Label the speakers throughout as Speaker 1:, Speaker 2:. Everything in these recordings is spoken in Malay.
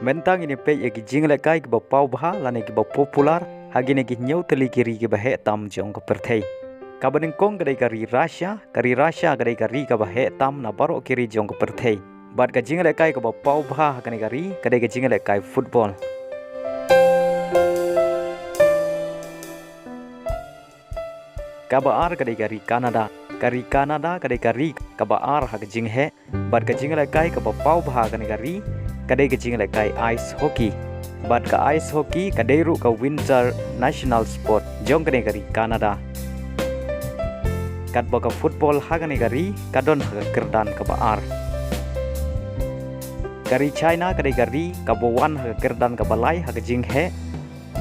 Speaker 1: Mentang ini pe egi Jingialehkai kiba pau baha lane kiba popular Hakine ki nyau Tylli kiri kiba he tam jong ka Pyrthei. Kaba ningkong kadai kari Russia kadai kari kaba he tam na baro kiri jong ka Pyrthei. Bat ka Jingialehkai kiba pau baha Hakine kari kadai ka Jingialehkai football. Kaba ar kadai kari Canada kadai kari kaba ar hak jing he. Bat ka Jingialehkai kaba pau baha Hakine kari kadai ka Jingialehkai ice hockey. Bat ka ice hockey kadai ru ka winter national sport jong kadai kari Canada. Kat ba ka football Hakine kari kadon hak kerdan kaba ar. Kari China kadai kari kaba wan hak kerdan kaba lai hak jing he.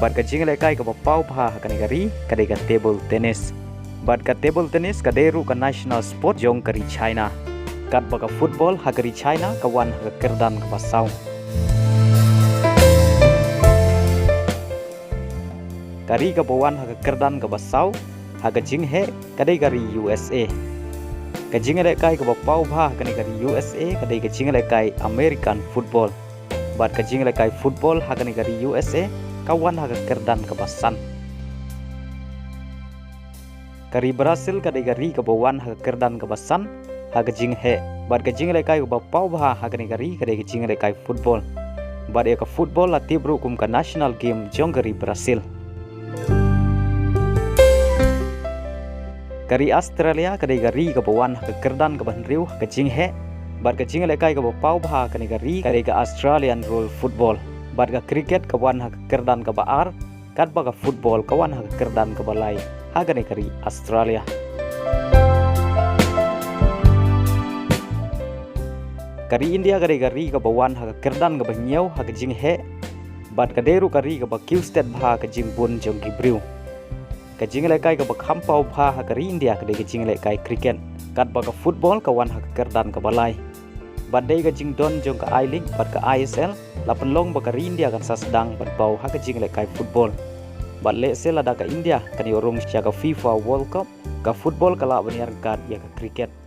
Speaker 1: Bat ka Jingialehkai kaba pau baha Hakine kari kadai ka table tennis. Bat ka table tennis kadai ru ka national sport jong kari China. Kat ba ka football hakari China kawan hak kerdan ka pasau. Kari ka bawan hak kerdan ka pasau hak jing he kadai kari USA. Ka Jingialehkai ka pau bha kani kari USA kadai ka Jingialehkai American football. Bat ka Jingialehkai football hakani kari USA kawan hak kerdan ka pasan. Kari Brazil kadai kari ka bawan hak kerdan ka pasan hak jing he. Bat ka Jingialehkai ka pau baha hakani kari kadai ka Jingialehkai football. Bat ya ka football la tibru kum ka national game jong kari Brazil. Kari Australia kadai kari ka bawan hak kerdan ka banriu hak jing he. Bat ka Jingialehkai ka pau baha hakani kari kadai ka Australian rule football. Bat ka cricket ka wan hak kerdan ka baar kat ba ka football ka wan hak kerdan ka balai hakani kari Australia. Kari India kadai kari ka bawan hak kerdan ka banyau hak jing he. Bat ka deru kari ka ba Q-state bha ka jing bun jong gibriu. Ka Jingialehkai ka ba khampau bha hak kari India kadai ka Jingialehkai cricket. Kat ba ka football ka wan hak kerdan ka balai. Bat dei ka jing don jong ka I-League bat ka ISL la penlong ba kari India kan sasdang bat bau hak ka Jingialehkai football. Bat le sel ada ka India kan yorung sya ka FIFA World Cup ka football kala baniar kat ya ka cricket.